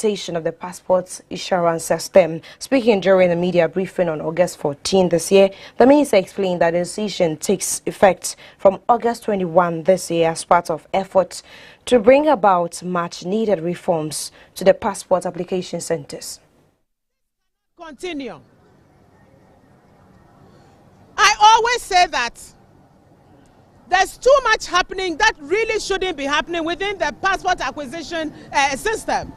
Of the passport issuance system. Speaking during the media briefing on August 14 this year, the minister explained that the decision takes effect from August 21 this year as part of efforts to bring about much needed reforms to the passport application centers. Continue. I always say that there's too much happening that really shouldn't be happening within the passport acquisition system.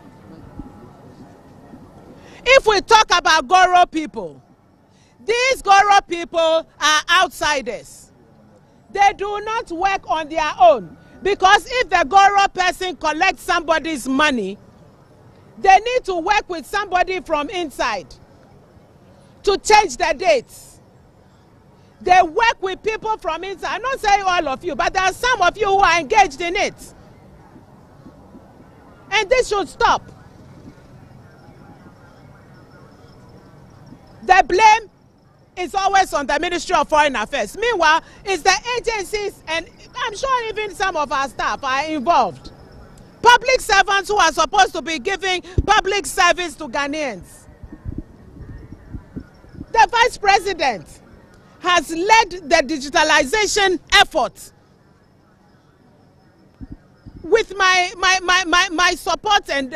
If we talk about Goro people, these Goro people are outsiders. They do not work on their own, because if the Goro person collects somebody's money, they need to work with somebody from inside to change the dates. They work with people from inside. I'm not saying all of you, but there are some of you who are engaged in it. And this should stop. The blame is always on the Ministry of Foreign Affairs. Meanwhile, it's the agencies, and I'm sure even some of our staff are involved. Public servants who are supposed to be giving public service to Ghanaians. The Vice President has led the digitalization efforts with my support and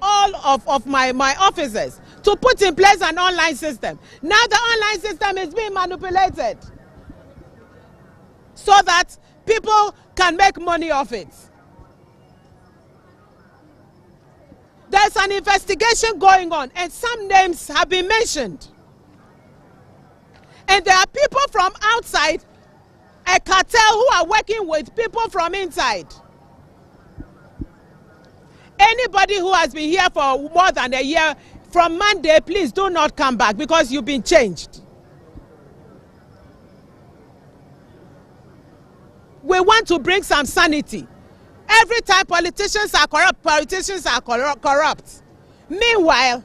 all of my officers to put in place an online system. Now the online system is being manipulated so that people can make money off it. There's an investigation going on and some names have been mentioned. And there are people from outside, a cartel, who are working with people from inside. Anybody who has been here for more than a year, from Monday, please do not come back, because you've been changed. We want to bring some sanity. Every time politicians are corrupt. Meanwhile,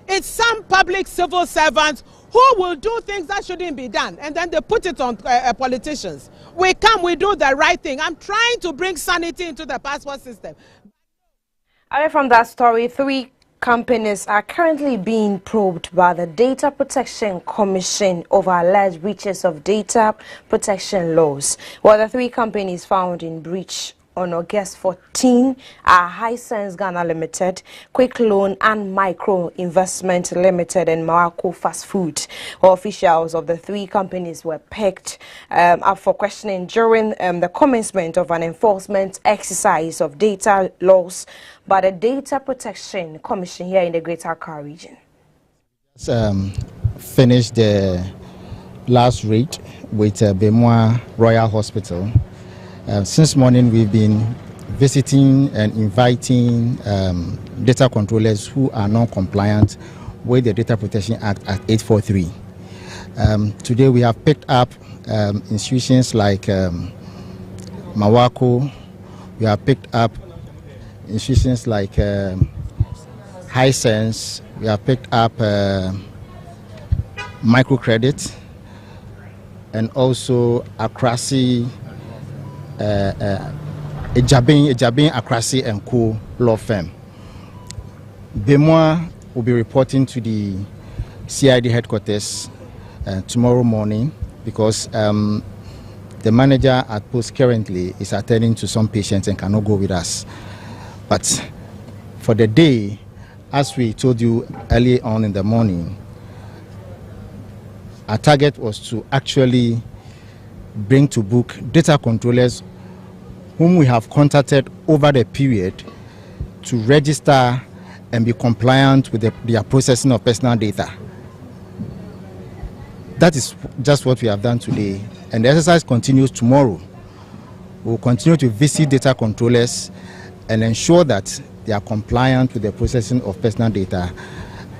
it's some public civil servants who will do things that shouldn't be done, and then they put it on politicians. We come, we do the right thing. I'm trying to bring sanity into the passport system. Away from that story, 3 companies are currently being probed by the Data Protection Commission over alleged breaches of data protection laws. Well, the 3 companies found in breach on August 14 are Hisense Ghana Limited, Quick Loan and Micro Investment Limited, and Mawako Fast Food. Officials of the 3 companies were picked up for questioning during the commencement of an enforcement exercise of data laws by the Data Protection Commission here in the Greater Accra region. Finished the last raid with Bemwa Royal Hospital. Since morning, we've been visiting and inviting data controllers who are non-compliant with the Data Protection Act at 843. Today, we have picked up institutions like Mawako. We have picked up institutions like Hisense. We have picked up microcredit, and also Caci. Ejabin Akrasi and Co. law firm. Bemwa will be reporting to the CID headquarters tomorrow morning, because the manager at post currently is attending to some patients and cannot go with us. But for the day, as we told you early on in the morning, our target was to actually bring to book data controllers whom we have contacted over the period to register and be compliant with their processing of personal data. That is just what we have done today, and the exercise continues tomorrow. We will continue to visit data controllers and ensure that they are compliant with the processing of personal data,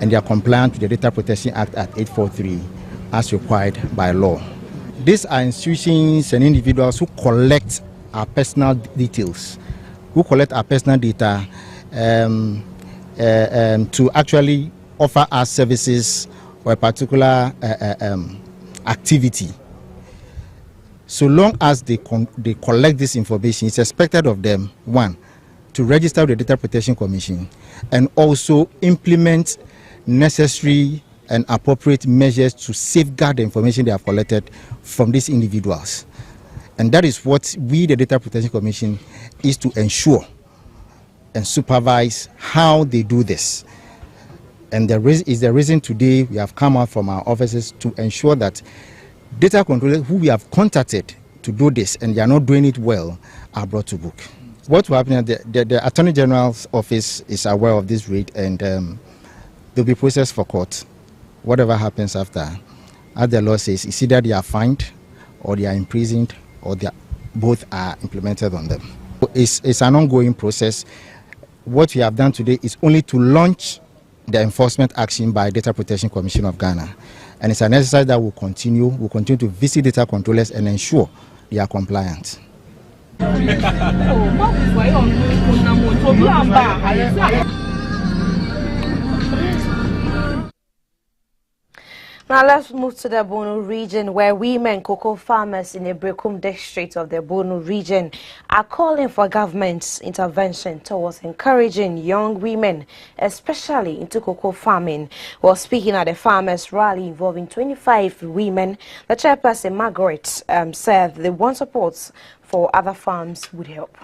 and they are compliant with the Data Protection Act at 843 as required by law. These are institutions and individuals who collect our personal details, who collect our personal data to actually offer us services or a particular activity. So long as they collect this information, it's expected of them, 1, to register with the Data Protection Commission and also implement necessary and appropriate measures to safeguard the information they have collected from these individuals. And that is what we, the Data Protection Commission, is to ensure and supervise how they do this. And the reason today we have come out from our offices to ensure that data controllers who we have contacted to do this and they are not doing it well are brought to book. What will happen, the Attorney General's office is aware of this raid, and they'll be processed for court. Whatever happens after, as the law says, it's either they are fined or they are imprisoned or both are implemented on them. It's an ongoing process. What we have done today is only to launch the enforcement action by Data Protection Commission of Ghana. And it's an exercise that will continue. We'll continue to visit data controllers and ensure they are compliant. Now let's move to the Bono region, where women cocoa farmers in the Brekum district of the Bono region are calling for government's intervention towards encouraging young women, especially into cocoa farming. While speaking at the farmers' rally involving 25 women, the chairperson Margaret said the want support for other farms would help.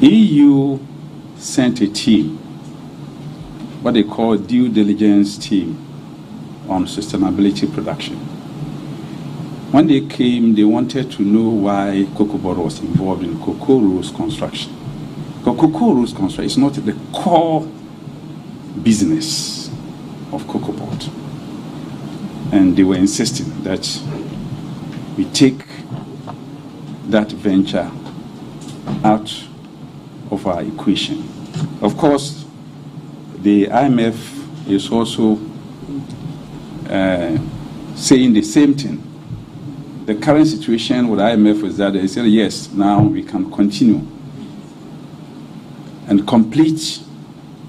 EU sent a team, what they call due diligence team, on sustainability production. When they came, they wanted to know why Cocoa Board was involved in cocoa rows construction. Because cocoa rows construction is not the core business of Cocoa Board. And they were insisting that we take that venture out of our equation. Of course, the IMF is also saying the same thing. The current situation with IMF is that they said, yes, now we can continue and complete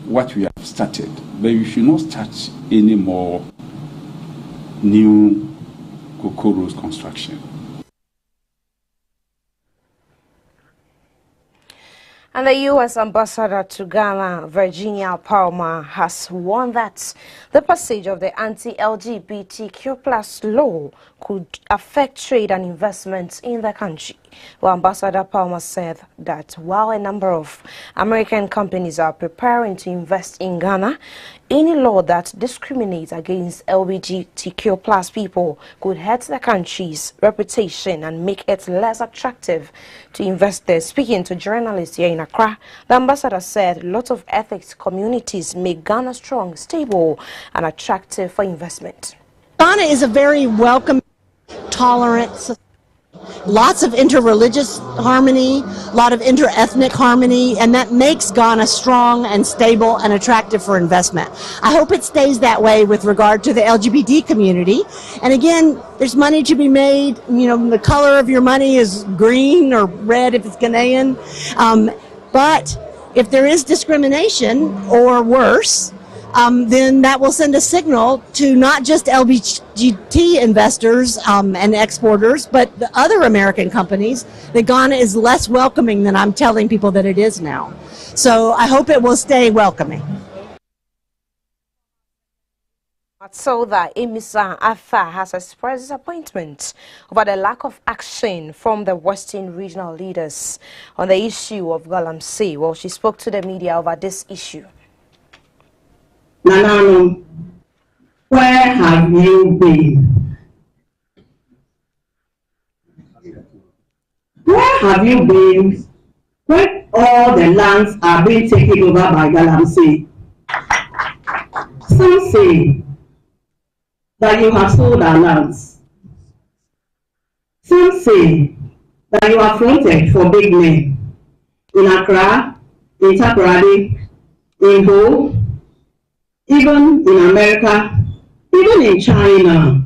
what we have started, but we should not start any more new cocoa rows construction. And the U.S. ambassador to Ghana, Virginia Palmer, has warned that the passage of the anti-LGBTQ+ law could affect trade and investments in the country. Well, Ambassador Palmer said that while a number of American companies are preparing to invest in Ghana, any law that discriminates against LGBTQ+ people could hurt the country's reputation and make it less attractive to investors. Speaking to journalists here in Accra, the ambassador said lots of ethics communities make Ghana strong, stable, and attractive for investment. Ghana is a very welcoming, tolerant society. Lots of interreligious harmony, a lot of interethnic harmony, and that makes Ghana strong and stable and attractive for investment. I hope it stays that way with regard to the LGBT community. And again, there's money to be made. You know, the color of your money is green or red if it's Ghanaian. But if there is discrimination or worse, then that will send a signal to not just LGBT investors and exporters, but the other American companies that Ghana is less welcoming than I'm telling people that it is now. So I hope it will stay welcoming. So that Emisa Arthur has expressed disappointment over the lack of action from the Western regional leaders on the issue of Galamsey. Well, she spoke to the media over this issue. Nanano, where have you been? Where have you been when all the lands are being taken over by Galamsey? Some say that you have sold our lands. Some say that you are fronted for big men in Accra, in Takoradi, in Ho, even in America, even in China.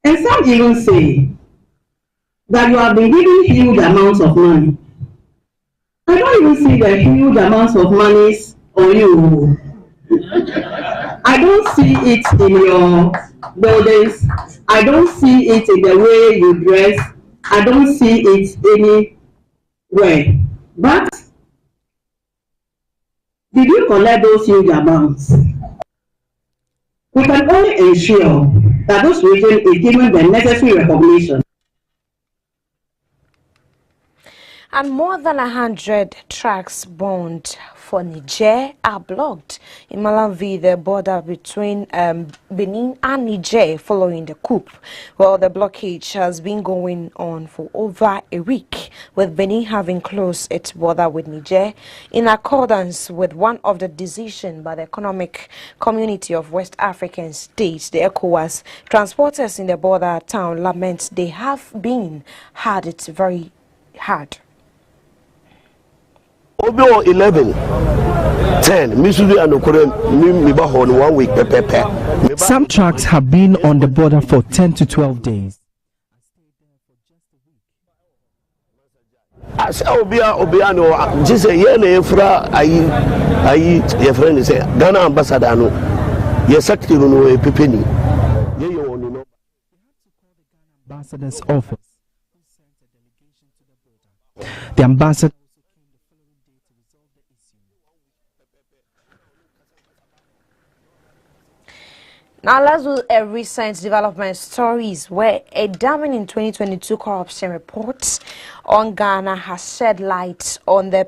And some even say that you have been given huge amounts of money. I don't even see the huge amounts of monies on you. I don't see it in your buildings. I don't see it in the way you dress. I don't see it anywhere. But did you collect those huge amounts? We can only ensure that those regions is given the necessary recognition. And more than 100 trucks bound for Niger are blocked in Malawi, the border between Benin and Niger, following the coup. Well, the blockage has been going on for over a week, with Benin having closed its border with Niger in accordance with one of the decisions by the Economic Community of West African States, the ECOWAS. Transporters in the border town lament they have been had it very hard. Obio 11, 10, Missouri and Okore, 1 week. Some trucks have been on the border for 10 to 12 days. As Obia no, just a year Efra, your friend is Ghana ambassador, no, your secretary no a penny. Ambassador's office. The ambassador. Now let's do a recent development stories where a damning 2022 corruption report on Ghana has shed light on the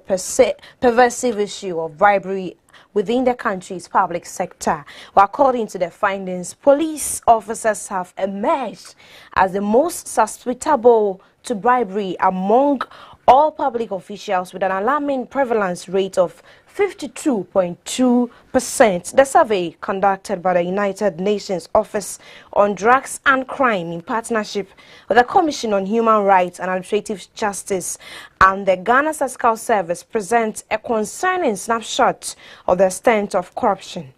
pervasive issue of bribery within the country's public sector. Well, according to the findings, police officers have emerged as the most susceptible to bribery among all public officials, with an alarming prevalence rate of 52.2%. The survey, conducted by the United Nations Office on Drugs and Crime in partnership with the Commission on Human Rights and Administrative Justice and the Ghana Statistical Service, presents a concerning snapshot of the extent of corruption.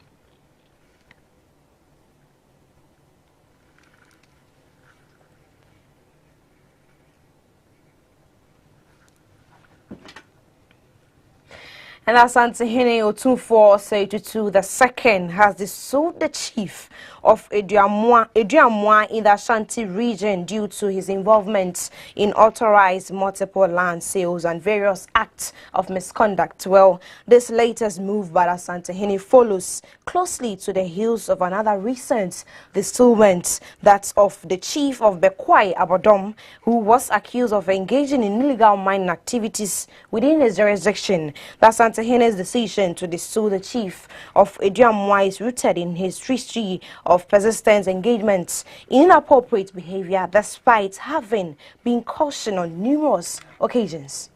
And Asantehene Otunfor Seitutu II has dissolved the chief of Eduamwa in the Ashanti region due to his involvement in authorized multiple land sales and various acts of misconduct. Well, this latest move by Asantehene follows closely to the heels of another recent dissolution, that of the chief of Bekwai Abodom, who was accused of engaging in illegal mining activities within his jurisdiction. Asantehene's decision to dissolve the chief of Eduamwa is rooted in his history of persistent engagement in inappropriate behavior, despite having been cautioned on numerous occasions.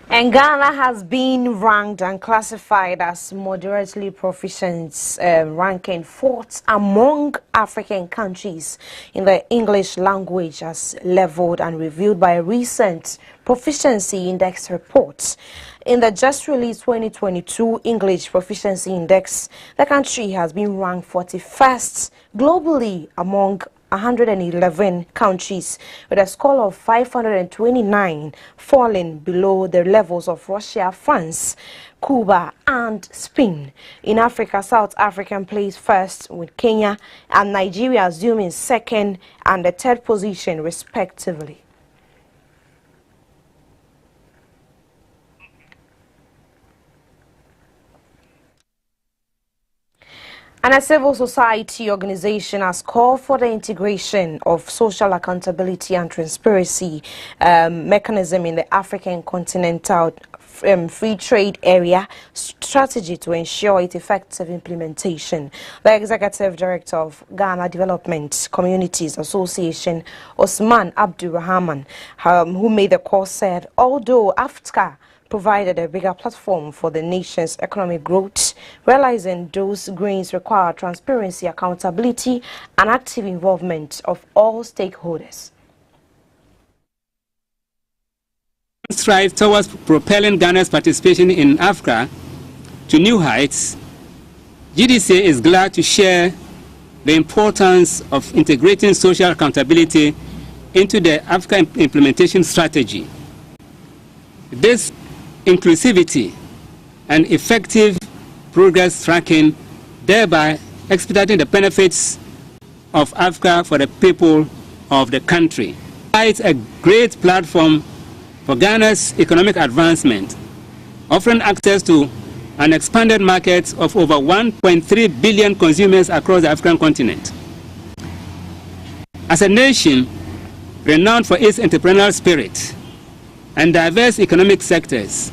And Ghana has been ranked and classified as moderately proficient, ranking 4th among African countries in the English language, as leveled and reviewed by a recent Proficiency Index report. In the just released 2022 English Proficiency Index, the country has been ranked 41st globally among 111 countries, with a score of 529, falling below the levels of Russia, France, Cuba and Spain. In Africa, South Africa placed first, with Kenya and Nigeria assuming second and the third position respectively. And a civil society organization has called for the integration of social accountability and transparency mechanism in the African continental free trade area strategy to ensure its effective implementation. The executive director of Ghana Development Communities Association, Osman Abdurrahman, who made the call, said although AFCA provided a bigger platform for the nation's economic growth, realizing those gains require transparency, accountability, and active involvement of all stakeholders. Strive towards propelling Ghana's participation in Africa to new heights, GDC is glad to share the importance of integrating social accountability into the Africa implementation strategy. This inclusivity and effective progress tracking, thereby expediting the benefits of Africa for the people of the country. It's a great platform for Ghana's economic advancement, offering access to an expanded market of over 1.3 billion consumers across the African continent. As a nation renowned for its entrepreneurial spirit and diverse economic sectors,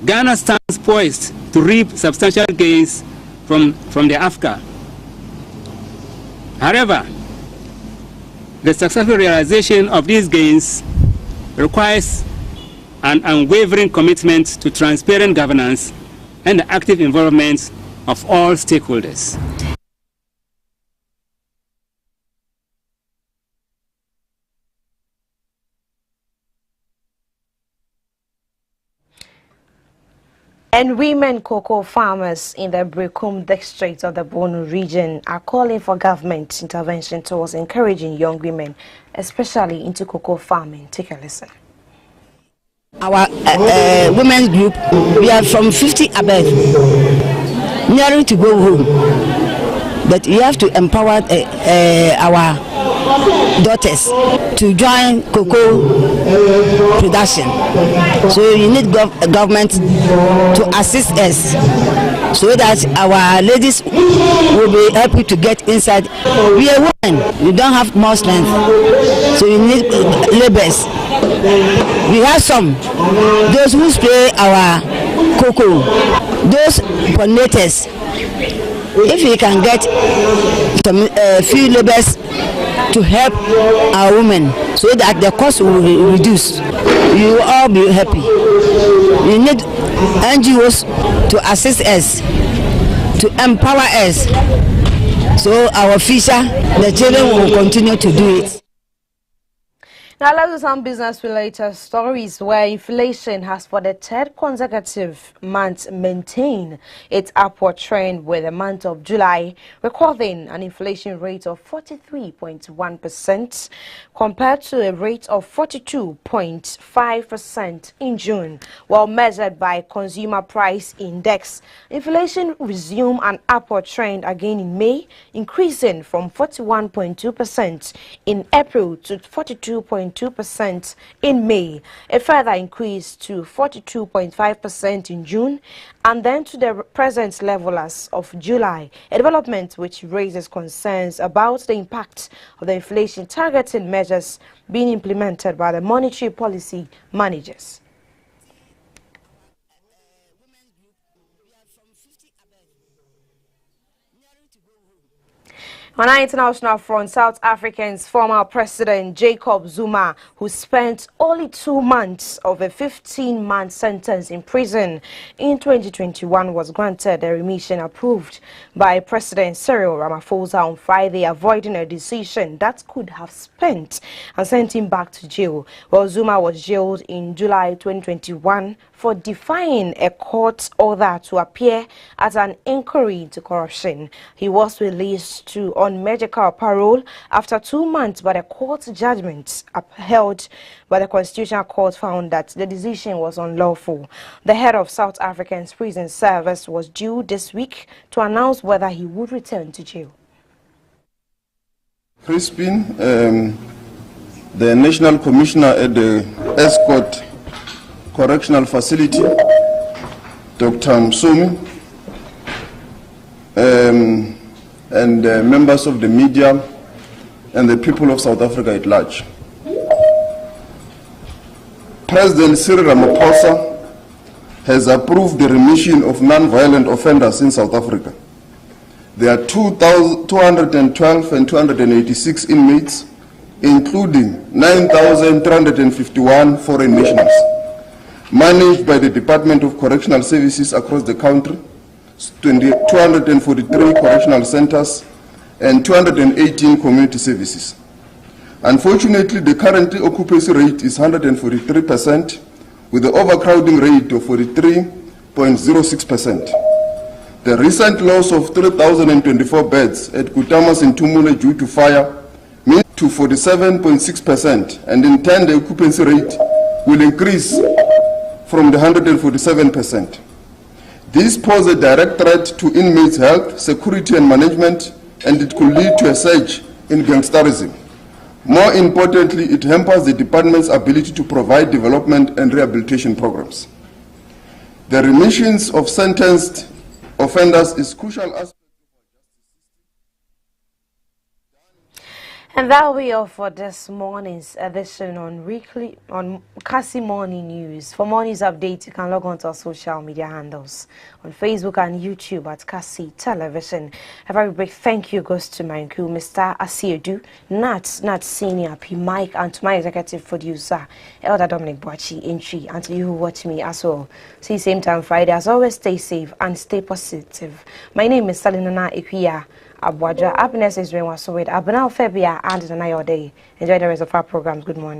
Ghana stands poised to reap substantial gains from the Africa. However, the successful realization of these gains requires an unwavering commitment to transparent governance and the active involvement of all stakeholders. And women cocoa farmers in the Brekum district of the Bono region are calling for government intervention towards encouraging young women, especially into cocoa farming. Take a listen. Our women's group, we are from 50 above, nearing to go home, but we have to empower our daughters to join cocoa production. So you need government to assist us so that our ladies will be happy to get inside. We are women, we don't have more strength, so you need laborers. We have some, those who spray our cocoa, those pollinators. If we can get some few laborers to help our women so that the cost will reduce, you will all be happy. We need NGOs to assist us, to empower us, so our future, the children will continue to do it. Now let's do some business-related stories where inflation has for the third consecutive month maintained its upward trend, with the month of July recording an inflation rate of 43.1% compared to a rate of 42.5% in June. While measured by Consumer Price Index, inflation resumed an upward trend again in May, increasing from 41.2% in April to 42.2% in May. A further increase to 42.5% in June, and then to the present level as of July, a development which raises concerns about the impact of the inflation targeting measures being implemented by the monetary policy managers. On our international front, South Africa's former president Jacob Zuma, who spent only 2 months of a 15-month sentence in prison in 2021, was granted a remission approved by President Cyril Ramaphosa on Friday, avoiding a decision that could have spent and sent him back to jail. Well, Zuma was jailed in July 2021 for defying a court order to appear at an inquiry into corruption. He was released on medical parole after 2 months, but a court judgment upheld by the Constitutional Court found that the decision was unlawful. The head of South Africa's prison service was due this week to announce whether he would return to jail. Crispin, the National Commissioner at the Escort Correctional Facility, Dr. Msomi, and members of the media and the people of South Africa at large. President Cyril Ramaphosa has approved the remission of non-violent offenders in South Africa. There are 212 and 286 inmates, including 9,351 foreign nationals, managed by the Department of Correctional Services across the country, 243 correctional centers, and 218 community services. Unfortunately, the current occupancy rate is 143%, with the overcrowding rate of 43.06%. The recent loss of 3,024 beds at Kutamas in Tumule due to fire means to 47.6%, and in turn the occupancy rate will increase from the 147%. This poses a direct threat to inmates' health, security and management, and it could lead to a surge in gangsterism. More importantly, it hampers the department's ability to provide development and rehabilitation programs. The remissions of sentenced offenders is crucial aspect. And that will be all for this morning's edition on Caci Morning News. For more news updates, you can log on to our social media handles on Facebook and YouTube at Caci Television. A very big thank you goes to my crew, Mr. Asiedu, Nat Senior, P. Mike, and to my executive producer, Elder Dominic Boachi, Entry, and to you who watch me as well. See you same time Friday. As always, stay safe and stay positive. My name is Salinana Ikuya Abwaja. Happiness is doing what's so with Abnal Febia and Day. Enjoy the rest of our programs. Good morning.